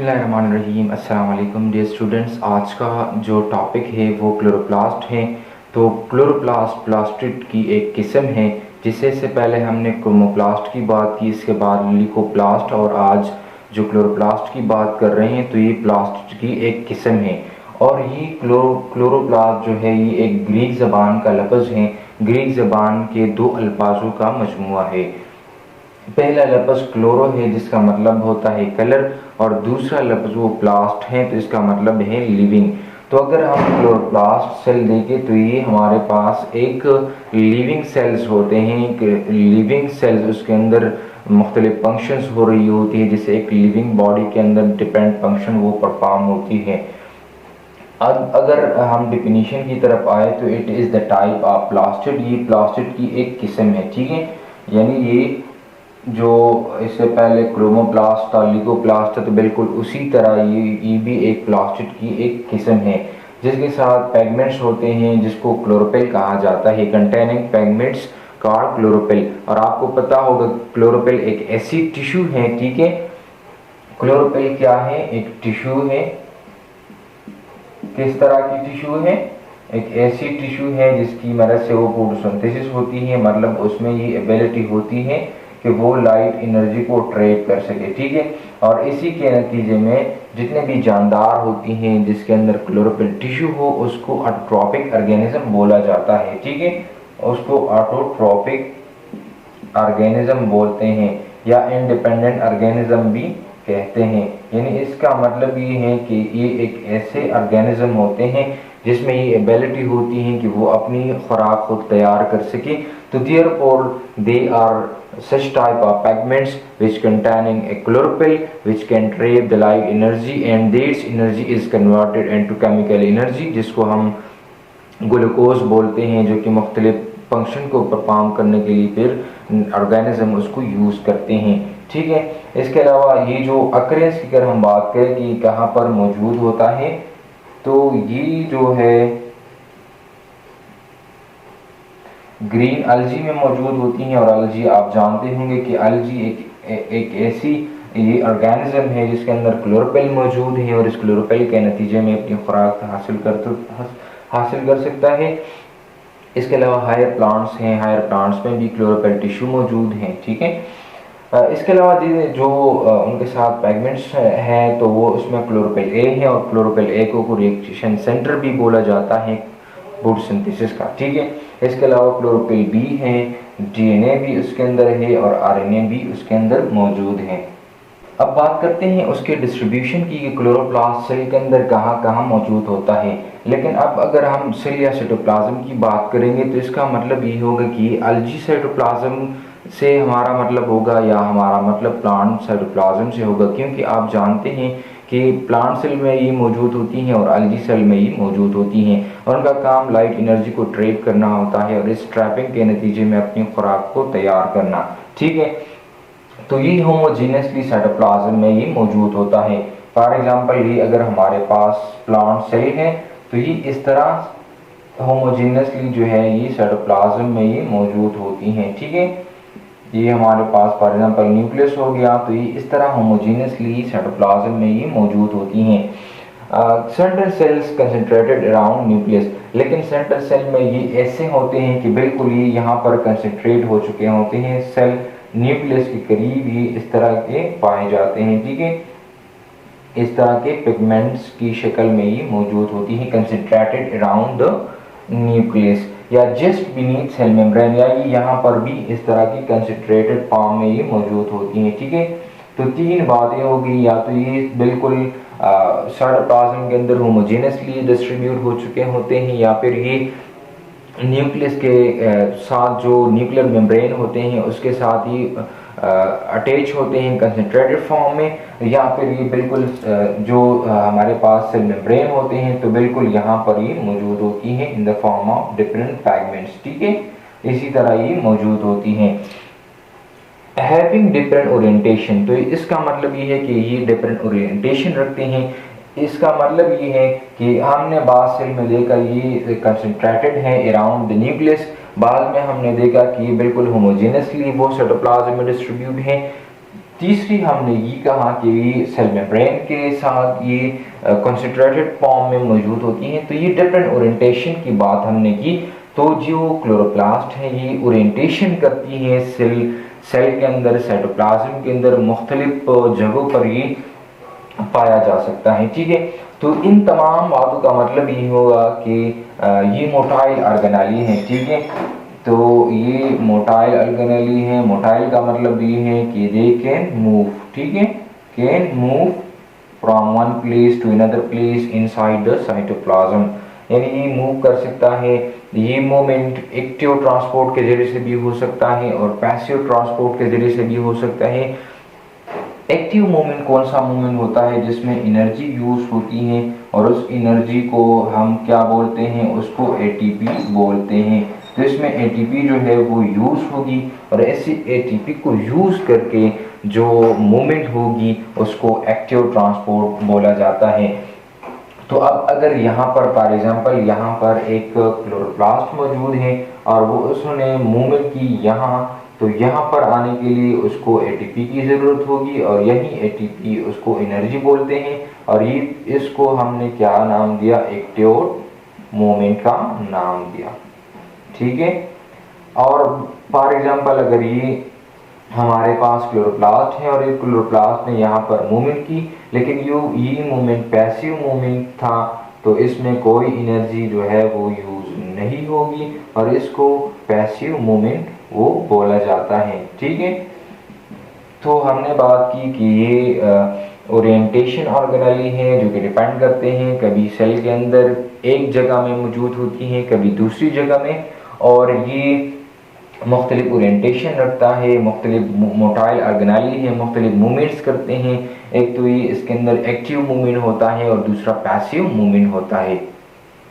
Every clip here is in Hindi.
बिस्मिल्लाहिर्रहमानिर्रहीम। अस्सलाम वालेकुम डियर स्टूडेंट्स। आज का जो टॉपिक है वो क्लोरोप्लास्ट है। तो क्लोरोप्लास्ट प्लास्टिड की एक किस्म है जिससे से पहले हमने क्रोमोप्लास्ट की बात की, इसके बाद ल्यूकोप्लास्ट, और आज जो क्लोरोप्लास्ट की बात कर रहे हैं तो ये प्लास्टिड की एक किस्म है। और ये क्लोरोप्लास्ट जो है ये एक ग्रीक ज़बान का लफ्ज़ है। ग्रीक ज़बान के दो अल्फाजों का मजमुआ है। पहला लफ्ज़ क्लोरो है जिसका मतलब होता है कलर, और दूसरा लफ्ज़ वो प्लास्ट है तो इसका मतलब है लिविंग। तो अगर हम क्लोरोप्लास्ट सेल देखें तो ये हमारे पास एक लिविंग सेल्स होते हैं। एक लिविंग सेल्स, उसके अंदर मुख्तलिफ फंक्शंस हो रही होती है, जैसे एक लिविंग बॉडी के अंदर डिपेंड फंक्शन वो परफॉर्म होती है। अब अगर हम डिफिनीशन की तरफ आए तो it is the type of plastid, ये प्लास्टिड की एक किस्म है। ठीक है, यानी ये जो इससे पहले क्रोमोप्लास्ट था, ल्यूकोप्लास्ट था, तो बिल्कुल उसी तरह ये भी एक प्लास्टिड की एक किस्म है जिसके साथ पैगमेंट्स होते हैं जिसको क्लोरोपिल कहा जाता है। Containing pigments called chlorophyll. और आपको पता होगा क्लोरोपिल एक ऐसी टिश्यू है, ठीक है, क्लोरोपिल क्या है, एक टिश्यू है। किस तरह की टिश्यू है, एक ऐसी टिश्यू है जिसकी मदद से वो फोटोसिंथेसिस होती है, मतलब उसमें ये एबिलिटी होती है कि वो लाइट एनर्जी को ट्रैप कर सके। ठीक है, और इसी के नतीजे में जितने भी जानदार होती हैं जिसके अंदर क्लोरोपिल टिश्यू हो उसको ऑटोट्रॉपिक ऑर्गेनिज्म बोला जाता है। ठीक है, उसको ऑटोट्रॉपिक ऑर्गेनिज्म बोलते हैं या इंडिपेंडेंट ऑर्गेनिज्म भी कहते हैं। यानी इसका मतलब ये है कि ये एक ऐसे ऑर्गेनिज्म होते हैं जिसमें ये एबिलिटी होती है कि वो अपनी खुराक खुद तैयार कर सके। तो therefore they are such type of pigments which containing a chlorophyll which can trap the light energy and this energy is converted into chemical energy, जिसको हम ग्लूकोज बोलते हैं, जो कि मुख्तलिफ फंक्शन को परफॉर्म करने के लिए फिर ऑर्गेनिज्म उसको यूज़ करते हैं। ठीक है, इसके अलावा ये जो अक्रेंस की अगर हम बात करें कि कहाँ पर मौजूद होता है, तो ये जो है ग्रीन अलजी में मौजूद होती हैं। और अलजी आप जानते होंगे कि अलजी एक ऐसी ये ऑर्गेनिज्म है जिसके अंदर क्लोरोपिल मौजूद है और इस क्लोरोपिल के नतीजे में अपनी खुराक हासिल कर सकता है। इसके अलावा हायर प्लांट्स हैं, हायर प्लांट्स में भी क्लोरोपिल टिश्यू मौजूद हैं। ठीक है, इसके अलावा जो उनके साथ पैगमेंट्स हैं तो वो उसमें क्लोरोपिल ए है, और क्लोरोपिल ए को रिएक्शन सेंटर भी बोला जाता है फोटोसिंथेसिस का। ठीक है, इसके अलावा क्लोरोपिल बी है, डीएनए भी उसके अंदर है और आरएनए भी उसके अंदर मौजूद है। अब बात करते हैं उसके डिस्ट्रीब्यूशन की कि क्लोरोप्लास्ट सेल के अंदर कहाँ कहाँ मौजूद होता है। लेकिन अब अगर हम सेल या साइटोप्लाज्म की बात करेंगे तो इसका मतलब ये होगा कि अलजी साइटोप्लाज्म से हमारा मतलब होगा या हमारा मतलब प्लांट साइटोप्लाज्म से होगा, क्योंकि आप जानते हैं कि प्लांट सेल में ये मौजूद होती हैं और अलजी सेल में ये मौजूद होती हैं, और उनका काम लाइट एनर्जी को ट्रैप करना होता है और इस ट्रैपिंग के नतीजे में अपनी खुराक को तैयार करना। ठीक है, तो ये होमोजीनियसली साइटोप्लाज्म में ये मौजूद होता है। फॉर एग्जांपल ये अगर हमारे पास प्लांट सेल है तो ये इस तरह होमोजीनियसली जो है ये साइटोप्लाज्म में ये मौजूद होती हैं। ठीक है, ये हमारे पास फॉर एग्जांपल न्यूक्लियस हो गया, तो ये इस तरह होमोजीनियसली साइटोप्लाज्म में ये मौजूद होती हैं। Central cells concentrated around nucleus, लेकिन सेंट्रल सेल में ये ऐसे होते हैं कि बिल्कुल ये यहाँ पर कंसंट्रेट हो चुके होते हैं, सेल न्यूक्लियस के करीब ही इस तरह के पाए जाते हैं। ठीक है, इस तरह के पिगमेंट्स की शक्ल में ये मौजूद होती है, कंसंट्रेटेड अराउंड द न्यूक्लियस या जस्ट बीनीथ सेल मेम्ब्रेन, या ये यहाँ पर भी इस तरह की कंसंट्रेटेड फॉर्म में ये मौजूद होती हैं। ठीक है, तो तीन बातें हो गई, या तो ये बिल्कुल साइटोप्लाज्म के अंदर होमोजेनियसली डिस्ट्रीब्यूट हो चुके होते हैं, या फिर ये न्यूक्लियस के साथ जो न्यूक्लियर मेम्ब्रेन होते हैं उसके साथ ही अटैच होते हैं कंसंट्रेटेड फॉर्म में, या फिर ये बिल्कुल जो हमारे पास सेल मेम्ब्रेन होते हैं तो बिल्कुल यहाँ पर ये मौजूद होती हैं in the form of different pigments. ठीक है, इसी तरह ये मौजूद होती हैं हैविंग डिफरेंट ओरिएंटेशन। तो इसका मतलब ये है कि ये डिफरेंट ओरिएंटेशन रखते हैं। इसका मतलब ये है कि हमने बाद सेल में देखा ये कंसंट्रेटेड है अराउंड द न्यूक्लियस, बाद में हमने देखा कि ये बिल्कुल होमोजेनियसली वो साइटोप्लाज्म में डिस्ट्रीब्यूट है। तीसरी हमने ये कहा कि सेल मेम्ब्रेन के साथ ये कंसंट्रेटेड फॉर्म में मौजूद होती हैं। तो ये डिफरेंट ओरिएंटेशन की बात हमने की। तो जो क्लोरोप्लास्ट है ये ओरिएंटेशन करती है सेल के अंदर, साइटोप्लाज्म के अंदर मुख्तलिफ जगहों पर ये पाया जा सकता है। ठीक है, तो इन तमाम बातों का मतलब ये होगा कि ये मोटाइल ऑर्गेनेली है। ठीक है, तो ये मोटाइल ऑर्गेनेली है। मोटाइल का मतलब ये है कि दे कैन मूव। ठीक है, can move from one place to another place inside the cytoplasm, यानी ये मूव कर सकता है। ये मूवमेंट एक्टिव ट्रांसपोर्ट के जरिए से भी हो सकता है और पैसिव ट्रांसपोर्ट के जरिए से भी हो सकता है। एक्टिव मूवमेंट कौन सा मूवमेंट होता है जिसमें एनर्जी यूज होती है और उस एनर्जी को हम क्या बोलते हैं, उसको एटीपी बोलते हैं। तो इसमें एटीपी जो है वो यूज होगी और ऐसी एटीपी को यूज करके जो मूवमेंट होगी उसको एक्टिव ट्रांसपोर्ट बोला जाता है। तो अब अगर यहाँ पर फॉर एग्जांपल यहाँ पर एक क्लोरोप्लास्ट मौजूद है और वो उसने मूवमेंट की यहाँ, तो यहाँ पर आने के लिए उसको एटीपी की ज़रूरत होगी और यही एटीपी उसको एनर्जी बोलते हैं और ये इसको हमने क्या नाम दिया, एक्टिव मूवमेंट का नाम दिया। ठीक है, और फॉर एग्जांपल अगर ये हमारे पास क्लोरोप्लास्ट है और एक क्लोरोप्लास्ट ने यहाँ पर मूवमेंट की, लेकिन ये मूवमेंट पैसिव मूवमेंट था, तो इसमें कोई एनर्जी जो है वो यूज नहीं होगी और इसको पैसिव मूवमेंट वो बोला जाता है। ठीक है, तो हमने बात की कि ये ओरिएंटेशन ऑर्गेनेली है जो कि डिपेंड करते हैं, कभी सेल के अंदर एक जगह में मौजूद होती हैं, कभी दूसरी जगह में, और ये मुख्तलिफ ओरिएंटेशन रखता है, मुख्तलिफ मोटाइल ऑर्गेनेली है, मुख्तलिफ मूवमेंट्स करते हैं। एक तो ये इसके अंदर एक्टिव मूवमेंट होता है और दूसरा पैसिव मूवमेंट होता है।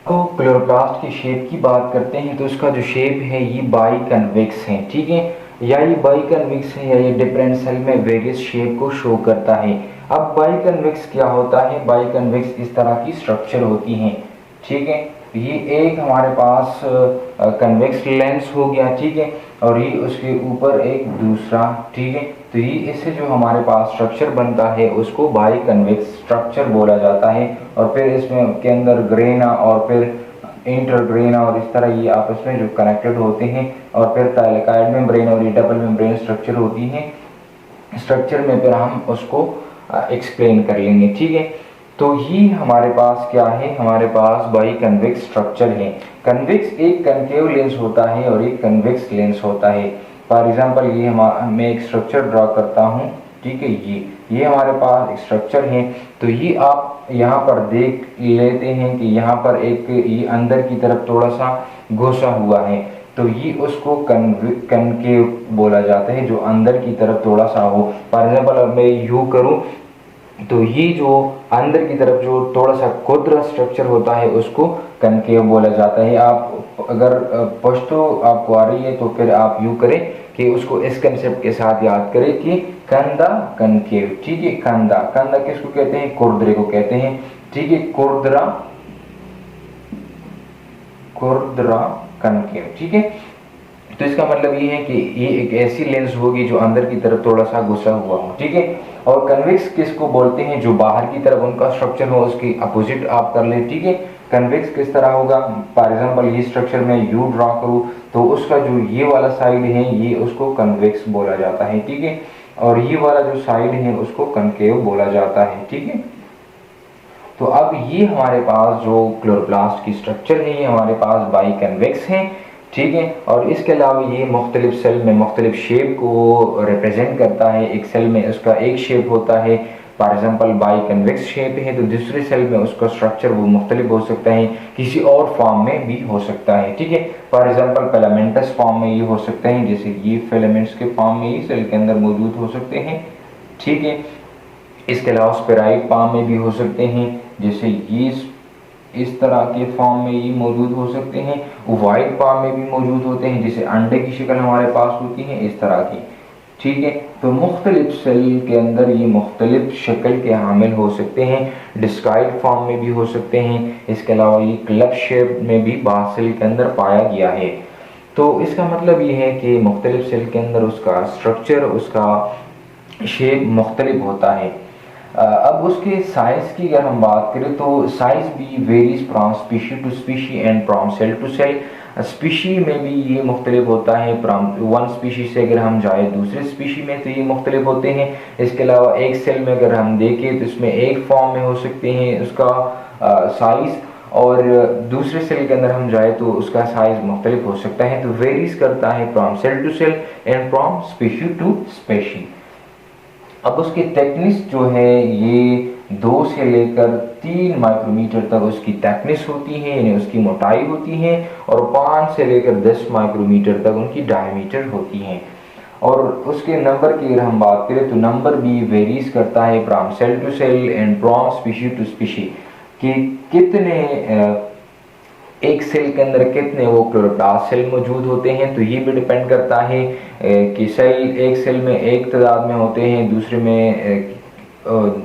तो क्लोरोप्लास्ट की शेप की बात करते हैं तो इसका जो शेप है ये बाई कन्वेक्स है। ठीक है, या ये बाई कन्वेक्स है या ये डिफरेंट सेल में वेरियस शेप को शो करता है। अब बाई कन्वेक्स क्या होता है, बाई कन्वेक्स इस तरह की स्ट्रक्चर होती है। ठीक है, ये एक हमारे पास कन्वेक्स लेंस हो गया। ठीक है, और ये उसके ऊपर एक दूसरा। ठीक है, तो ये इससे जो हमारे पास स्ट्रक्चर बनता है उसको बाई कन्वेक्स स्ट्रक्चर बोला जाता है। और फिर इसमें के अंदर ग्रेना और फिर इंटरग्रेना और इस तरह ये आपस में जो कनेक्टेड होते हैं और फिर थाइलेकाइड मेम्ब्रेन और ये डबल मेम्ब्रेन स्ट्रक्चर होती है। स्ट्रक्चर में फिर हम उसको एक्सप्लेन कर लेंगे। ठीक है, तो ये हमारे पास क्या है, हमारे पास बाई कन्वेक्स स्ट्रक्चर है। कन्वेक्स एक कनकेव लेंस होता है और एक कन्वेक्स लेंस होता है। फॉर एग्जांपल ये मैं एक स्ट्रक्चर ड्रॉ करता हूँ। ठीक है, ये हमारे पास एक स्ट्रक्चर है। तो ये आप यहाँ पर देख लेते हैं कि यहाँ पर एक ये अंदर की तरफ थोड़ा सा घुसा हुआ है, तो ये उसको कनकेव बोला जाता है, जो अंदर की तरफ थोड़ा सा हो। फॉर एग्जांपल अब मैं यू करूँ तो ये जो अंदर की तरफ जो थोड़ा सा खुरदरा स्ट्रक्चर होता है उसको कनकेव बोला जाता है। आप अगर पश्तो आपको आ रही है तो फिर आप यूँ करें कि उसको इस कंसेप्ट के साथ याद करें कि कंधा कनकेव। ठीक है, कंधा कंधा किसको कहते हैं, खुरदरे को कहते हैं। ठीक है, खुरदरा कनकेव। ठीक है, तो इसका मतलब ये है कि ये एक ऐसी लेंस होगी जो अंदर की तरफ थोड़ा सा घुसा हुआ हो। ठीक है, और कन्वेक्स किसको बोलते हैं, जो बाहर की तरफ उनका स्ट्रक्चर हो उसकी अपोजिट आप कर ले। ठीक है, कन्वेक्स किस तरह होगा, फॉर एग्जांपल ये स्ट्रक्चर में यू ड्रॉ करूँ तो उसका जो ये वाला साइड है ये उसको कन्वेक्स बोला जाता है। ठीक है, और ये वाला जो साइड है उसको कनकेव बोला जाता है। ठीक है, तो अब ये हमारे पास जो क्लोरोप्लास्ट की स्ट्रक्चर है ये हमारे पास बाई कन्वेक्स है। ठीक है, और इसके अलावा ये मुख्तलिफ सेल में मुख्तलिफ शेप को रिप्रेजेंट करता है। एक सेल में उसका एक शेप होता है, for example by convex shape है, तो दूसरे सेल में उसका स्ट्रक्चर वो मुख्तलिफ हो सकता है, किसी और फॉर्म में भी हो सकता है। ठीक है, फॉर एग्जांपल फिलामेंटस फॉर्म में ये हो सकते हैं, जैसे ये फिलामेंट्स के फॉर्म में ये सेल के अंदर मौजूद हो सकते हैं। ठीक है, इसके अलावा स्पेराइड फॉर्म में भी हो सकते हैं, जैसे ये इस तरह के फॉर्म में ये मौजूद हो सकते हैं। वाइट फॉर्म में भी मौजूद होते हैं, जैसे अंडे की शक्ल हमारे पास होती है इस तरह की। ठीक है, तो मुख्तलिफ सेल के अंदर ये मुख्तलिफ शक्ल के हामिल हो सकते हैं, डिस्काइड फॉर्म में भी हो सकते हैं। इसके अलावा ये क्लब शेप में भी बाहर सेल के अंदर पाया गया है। तो इसका मतलब ये है कि मुख्तलिफ सेल के अंदर उसका स्ट्रक्चर, उसका शेप मुख्तलिफ होता है। अब उसके साइज़ की अगर हम बात करें तो साइज़ भी varies from species to species and from cell to cell. Species में भी ये मुख्तलिफ होता है, फ्राम वन स्पीशी से अगर हम जाए दूसरे स्पीशी में तो ये मुख्तलिफ होते हैं। इसके अलावा एक सेल में अगर हम देखें तो इसमें एक फॉर्म में हो सकते हैं उसका साइज़, और दूसरे सेल के अंदर हम जाए तो उसका साइज़ मुख्तलिफ हो सकता है। तो वेरीज करता है from cell to cell and from species to species. अब उसकी थिकनेस जो है ये 2 से लेकर 3 माइक्रोमीटर तक उसकी थिकनेस होती है, यानी उसकी मोटाई होती है, और 5 से लेकर 10 माइक्रोमीटर तक उनकी डायमीटर होती है। और उसके नंबर की अगर हम बात करें तो नंबर भी वेरीज करता है from cell to cell and from species to species, कि कितने एक सेल के अंदर कितने वो क्लोरोप्लास्ट सेल मौजूद होते हैं। तो ये भी डिपेंड करता है कि सेल एक सेल में एक तादाद में होते हैं, दूसरे में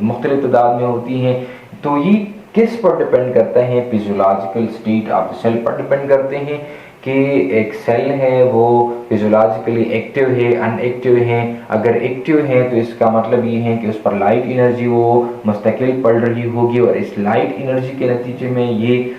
मुख्तलिफ तादाद में होती हैं। तो ये किस पर डिपेंड करता है, physiological state of the cell पर डिपेंड करते हैं कि एक सेल है वो फिजियोलॉजिकली एक्टिव है, अनएक्टिव है। अगर एक्टिव है तो इसका मतलब ये है कि उस पर लाइट एनर्जी वो मुस्तकिल पड़ रही होगी, और इस लाइट एनर्जी के नतीजे में ये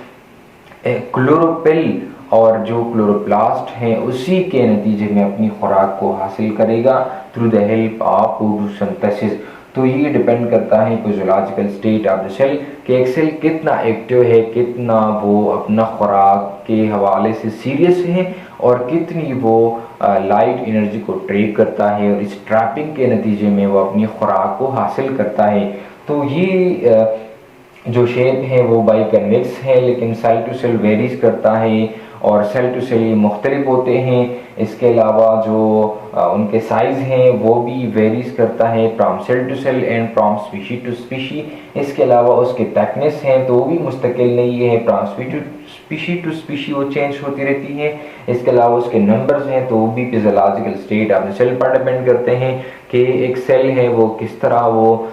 क्लोरोफिल और जो क्लोरोप्लास्ट है उसी के नतीजे में अपनी खुराक को हासिल करेगा through the help of photosynthesis. तो ये डिपेंड करता है physiological state of the cell कि एक सेल कितना एक्टिव है, कितना वो अपना खुराक के हवाले से सीरियस है, और कितनी वो लाइट एनर्जी को ट्रैप करता है, और इस ट्रैपिंग के नतीजे में वो अपनी खुराक को हासिल करता है। तो ये जो शेप है वो बाइकन्वेक्स है, लेकिन सेल टू सेल वेरीज करता है, और सेल टू सेल ये मुख्तलिफ होते हैं। इसके अलावा जो उनके साइज़ हैं वो भी वेरीज करता है from cell to cell and from species to species. इसके अलावा उसके थिकनेस हैं तो वो भी मुस्तकिल नहीं है, फ्राम स्पीशी टू स्पीशी वो चेंज होती रहती है। इसके अलावा उसके नंबर्स हैं तो वो भी physiological state of the cell पर डिपेंड करते हैं कि एक सेल है वो किस तरह वो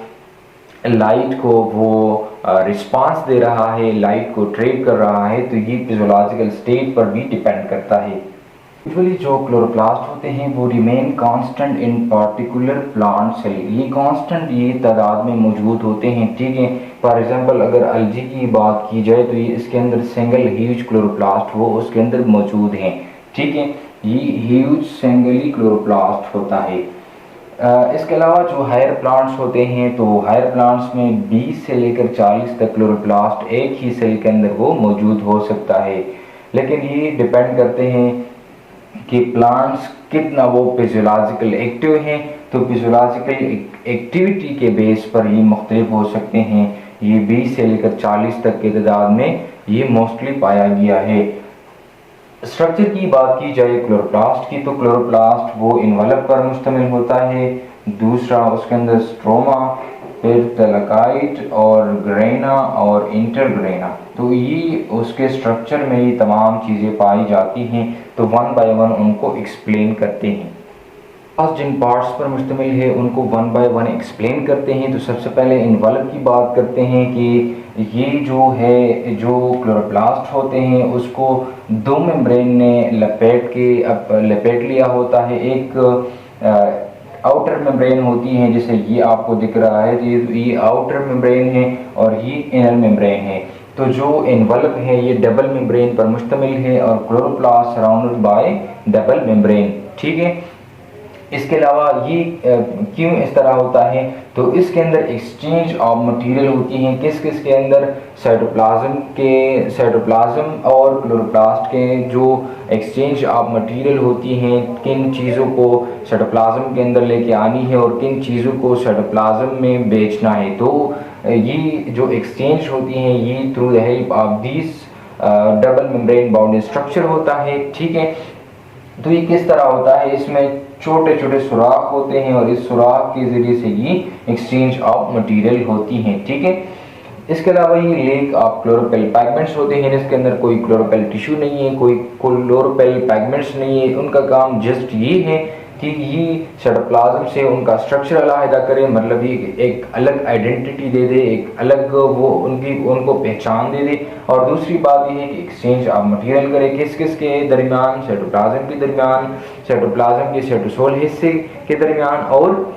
लाइट को वो रिस्पांस दे रहा है, लाइट को ट्रैप कर रहा है। तो ये फिजियोलॉजिकल स्टेट पर भी डिपेंड करता है। यूजुअली जो क्लोरोप्लास्ट होते हैं वो remain constant in particular plant cell, ये कांस्टेंट ये तादाद में मौजूद होते हैं, ठीक है। फॉर एग्जांपल अगर अलजी की बात की जाए तो ये इसके अंदर सिंगल ह्यूज क्लोरोप्लास्ट वो उसके अंदर मौजूद हैं, ठीक है। ये ह्यूज सिंगली क्लोरोप्लास्ट होता है। इसके अलावा जो हायर प्लांट्स होते हैं तो हायर प्लांट्स में 20 से लेकर 40 तक क्लोरोप्लास्ट एक ही सेल के अंदर वो मौजूद हो सकता है। लेकिन ये डिपेंड करते हैं कि प्लांट्स कितना वो फिजियोलॉजिकल एक्टिव हैं। तो फिजियोलॉजिकल एक्टिविटी के बेस पर ये मुख्तलिफ हो सकते हैं। ये 20 से लेकर 40 तक के तादाद में ये मोस्टली पाया गया है। स्ट्रक्चर की बात की जाए क्लोरोप्लास्ट की तो क्लोरोप्लास्ट वो इन्वेलप पर मुश्तमिल होता है। दूसरा उसके अंदर स्ट्रोमा, फिर तलकाइट और ग्रेना और इंटरग्रेना, तो ये उसके स्ट्रक्चर में ये तमाम चीज़ें पाई जाती हैं। तो वन बाय वन उनको एक्सप्लेन करते हैं। आज जिन पार्ट्स पर मुश्तमिल है उनको वन बाय वन एक्सप्लेन करते हैं। तो सबसे पहले इन्वेलप की बात करते हैं कि ये जो है जो क्लोरोप्लास्ट होते हैं उसको दो मेम्ब्रेन ने लपेट लिया होता है। एक आउटर मेम्ब्रेन होती है जैसे ये आपको दिख रहा है, ये आउटर मेम्ब्रेन है और ये इनर मेम्ब्रेन है। तो जो एनवलप है ये डबल मेम्ब्रेन पर मुश्तमिल है और chloroplast surrounded by double membrane, ठीक है। इसके अलावा ये क्यों इस तरह होता है, तो इसके अंदर एक्सचेंज ऑफ मटेरियल होती हैं। किस किस के अंदर, साइटोप्लाज्म और क्लोरोप्लास्ट के जो एक्सचेंज ऑफ मटेरियल होती हैं, किन चीज़ों को साइटोप्लाज्म के अंदर लेके आनी है और किन चीज़ों को साइटोप्लाज्म में बेचना है। तो ये जो एक्सचेंज होती हैं ये through the help of this double membrane bounded structure होता है, ठीक है। तो ये किस तरह होता है, इसमें छोटे छोटे सुराख होते हैं और इस सुराख के जरिए से ये एक्सचेंज ऑफ मटेरियल होती हैं, ठीक है। इसके अलावा ये लेक ऑफ क्लोरोपेल पैगमेंट्स होते हैं, इसके अंदर कोई क्लोरोपेल टिश्यू नहीं है, कोई क्लोरोपेल पैगमेंट्स नहीं है। उनका काम जस्ट ये है कि ये साइटोप्लाज्म से उनका स्ट्रक्चर अलग करे, मतलब ये एक अलग आइडेंटिटी दे दे, एक अलग वो उनको पहचान दे दे। और दूसरी बात ये है कि एक्सचेंज ऑफ मटेरियल करे, किस किस के दरमियान, साइटोप्लाज्म के दरमियान, साइटोप्लाज्म के साइटोसोल हिस्से के दरमियान और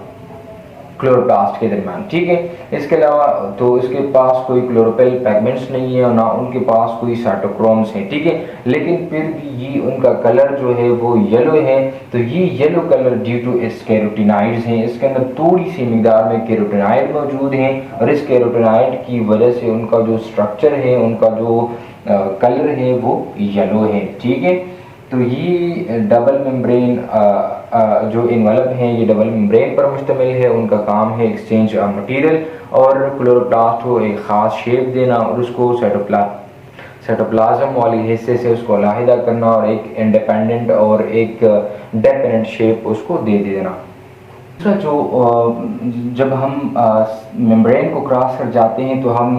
क्लोरोप्लास्ट के दरमियान, ठीक है। इसके अलावा तो इसके पास कोई क्लोरोफिल पिगमेंट्स नहीं है और ना उनके पास कोई साइटोक्रोम्स है, ठीक है। लेकिन फिर भी ये उनका कलर जो है वो येलो है। तो ये yellow colour due to its carotenoids हैं, इसके अंदर थोड़ी सी मिकदार में कैरोटीनॉइड मौजूद हैं और इस कैरोटीनॉइड की वजह से उनका जो स्ट्रक्चर है, उनका जो कलर है वो येलो है, ठीक है। तो ये डबल मेम्ब्रेन जो इन्वेलप है ये डबल मेम्ब्रेन पर मुश्तमिल है। उनका काम है एक्सचेंज ऑफ मटेरियल और क्लोरोप्लास्ट को एक ख़ास शेप देना और उसको साइटोप्लाज्म वाली हिस्से से उसको अलहदा करना और एक इंडिपेंडेंट और एक डेफिनेट शेप उसको दे देना। दूसरा जब हम मेम्ब्रेन को क्रॉस कर जाते हैं तो हम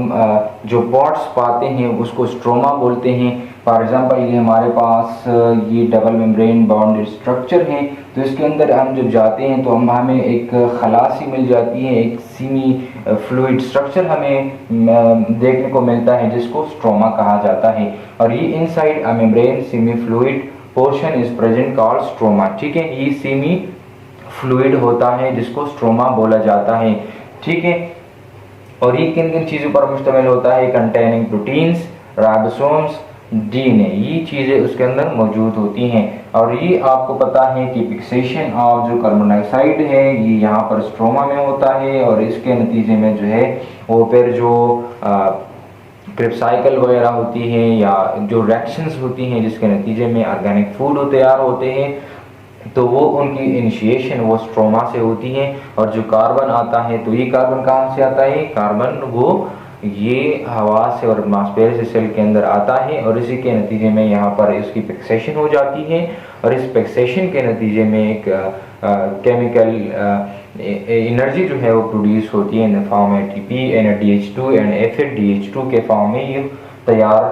जो पॉट्स पाते हैं उसको स्ट्रोमा बोलते हैं। फॉर एग्जांपल ये हमारे पास ये डबल मेम्ब्रेन बाउंडेड स्ट्रक्चर है, तो इसके अंदर हम जब जाते हैं तो हमें एक खलासी मिल जाती है, एक सीमी फ्लूइड स्ट्रक्चर हमें देखने को मिलता है जिसको स्ट्रोमा कहा जाता है। और ये inside a membrane semi fluid portion is present called stroma, ठीक है। ये सेमी फ्लूइड होता है जिसको स्ट्रोमा बोला जाता है, ठीक है। और ये किन किन चीज़ों पर मुश्तमिल होता है? कंटेनिंग प्रोटीन्स, राइबोसोम्स, डीएनए, ये चीज़ें उसके अंदर मौजूद होती हैं। और ये आपको पता है कि फिक्सेशन ऑफ जो कार्बन डाइऑक्साइड है ये यहाँ पर स्ट्रोमा में होता है और इसके नतीजे में जो है वो फिर जो क्रिप्स साइकिल वगैरह होती है या जो रिएक्शंस होती हैं जिसके नतीजे में ऑर्गेनिक फूड तैयार होते हैं, तो वो उनकी इनिशिएशन वो स्ट्रोमा से होती है। और जो कार्बन आता है तो ये कार्बन कहाँ से आता है? कार्बन वो ये हवा से और एटमॉस्फेयर से सेल के अंदर आता है और इसी के नतीजे में यहाँ पर इसकी फिक्सेशन हो जाती है और इस फिक्सेशन के नतीजे में एक केमिकल एनर्जी जो है वो प्रोड्यूस होती है इन the form ATP, NADH2 and फिर DH2 के फॉर्म में ये तैयार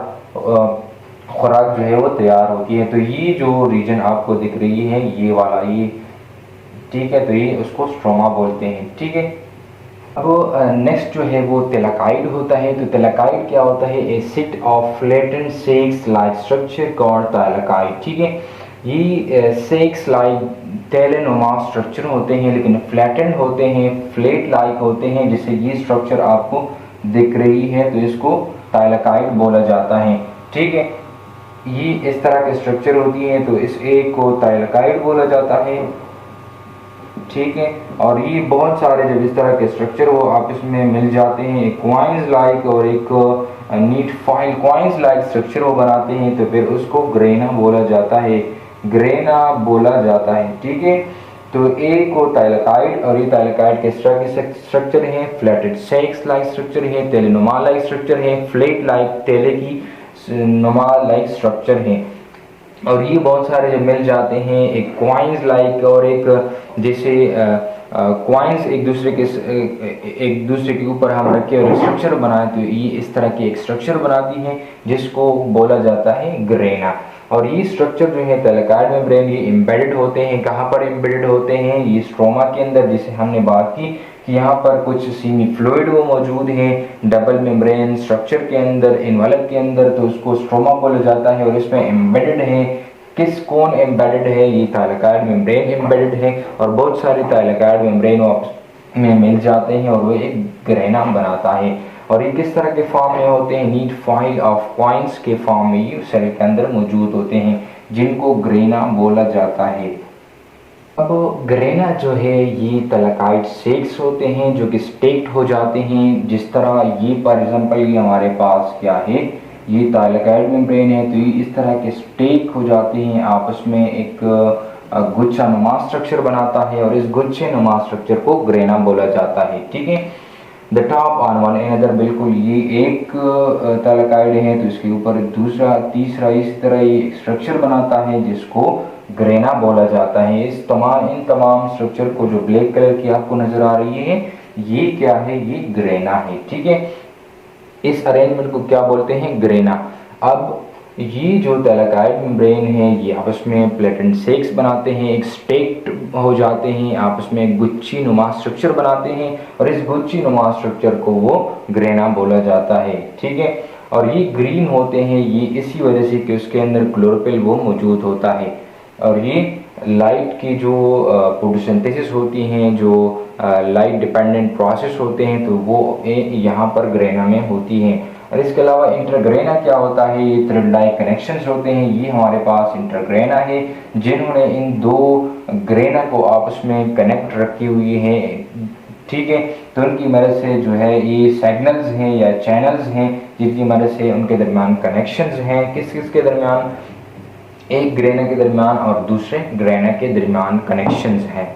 खुराक जो है वो तैयार होती है। तो ये जो रीजन आपको दिख रही है ये वाला, ये ठीक है, तो ये उसको स्ट्रोमा बोलते हैं, ठीक है। अब नेक्स्ट जो है वो तेलाकाइड होता है। तो तेलाकाइड क्या होता है? A set of flattened sacs like structure called thylakoid, ठीक है। ये सेक्स लाइक टेलेनुमा स्ट्रक्चर होते हैं लेकिन फ्लैटेंड होते हैं, फ्लेट लाइक होते हैं, जैसे ये स्ट्रक्चर आपको दिख रही है तो इसको तेलाकाइड बोला जाता है, ठीक है। ये इस तरह के स्ट्रक्चर होती हैं तो इस एक को तेलाकाइड बोला जाता है, ठीक है। और ये बहुत सारे जब इस तरह के स्ट्रक्चर वो आपस में मिल जाते हैं, एक क्वाइंस लाइक और एक neat pile coins like structure वो बनाते हैं तो फिर उसको ग्रेना बोला जाता है, ग्रेना बोला जाता है, ठीक है। तो एक को तेलाकाइड और ये तेलाकाइड के स्ट्रक्चर है, फ्लैटेड सेक्स लाइक स्ट्रक्चर है, टेलेनुमा लाइक स्ट्रक्चर है, फ्लेट लाइक टेले की नुमा लाइक स्ट्रक्चर है। और ये बहुत सारे जब मिल जाते हैं, एक क्वाइंस लाइक और एक जैसे क्वाइंस एक दूसरे के ऊपर हम रख के और स्ट्रक्चर बनाए तो ये इस तरह की एक स्ट्रक्चर बनाती है जिसको बोला जाता है ग्रेना। और ये स्ट्रक्चर जो है तेलाकाइड मेम्ब्रेन ये एम्बेडेड होते हैं। कहाँ पर एम्बेडेड होते हैं? ये स्ट्रोमा के अंदर, जिसे हमने बात की कि यहाँ पर कुछ सीमी फ्लूइड वो मौजूद है डबल मेम्ब्रेन स्ट्रक्चर के अंदर, इन्वेलप के अंदर, तो उसको स्ट्रोमा बोला जाता है और इसमें एम्बेडेड है। कौन एम्बेडेड है? ये तेलाकाइड मेम्ब्रेन एम्बेडेड है और बहुत सारे तेलाकाइड मेम्ब्रेन में मिल जाते हैं और वो एक ग्रेना बनाता है। और ये किस तरह के फॉर्म में होते हैं? नीट फाइल ऑफ क्वाइंस के फॉर्म में ये सेल के अंदर मौजूद होते हैं जिनको ग्रेना बोला जाता है। अब ग्रेना जो है ये तेलाकाइड सेक्स होते हैं जो कि स्टेक्ड हो जाते हैं। जिस तरह ये फॉर एग्जांपल ये हमारे पास क्या है, ये तेलाकाइड मेम्ब्रेन है तो ये इस तरह के स्टेक हो जाते हैं, आपस में एक गुच्छा नुमा स्ट्रक्चर बनाता है और इस गुच्छे नुमा स्ट्रक्चर को ग्रेना बोला जाता है, ठीक है। The top on one another, बिल्कुल ये एक तेलाकाइड है तो इसके ऊपर दूसरा तीसरा इस तरह ये स्ट्रक्चर बनाता है जिसको ग्रेना बोला जाता है। इन तमाम स्ट्रक्चर को जो ब्लैक कलर की आपको नजर आ रही है ये क्या है? ये ग्रेना है, ठीक है। इस अरेंजमेंट को क्या बोलते हैं? ग्रेना। अब ये जो तेलाकाइड मेम्ब्रेन है ये आपस में प्लेटेंट सेक्स बनाते हैं, एक स्टेक्ड हो जाते हैं, आपस में एक गुच्छी नुमा स्ट्रक्चर बनाते हैं और इस गुच्छी नुमा स्ट्रक्चर को वो ग्रेना बोला जाता है, ठीक है। और ये ग्रीन होते हैं ये इसी वजह से कि उसके अंदर क्लोरोफिल वो मौजूद होता है। और ये लाइट की जो फोटोसिंथेसिस होती हैं, जो लाइट डिपेंडेंट प्रोसेस होते हैं, तो वो यहाँ पर ग्रेना में होती हैं। और इसके अलावा इंटरग्रेना क्या होता है, ये थ्रेड लाइक कनेक्शंस होते हैं। ये हमारे पास इंटरग्रेना है जिन्होंने इन दो ग्रेना को आपस में कनेक्ट रखी हुई है, ठीक है। तो उनकी मदद से जो है ये सिग्नल्स हैं या चैनल्स हैं जिनकी मदद से उनके दरमियान कनेक्शंस हैं। किस किस के दरमियान, एक ग्रेना के दरमियान और दूसरे ग्रेना के दरमियान कनेक्शंस हैं।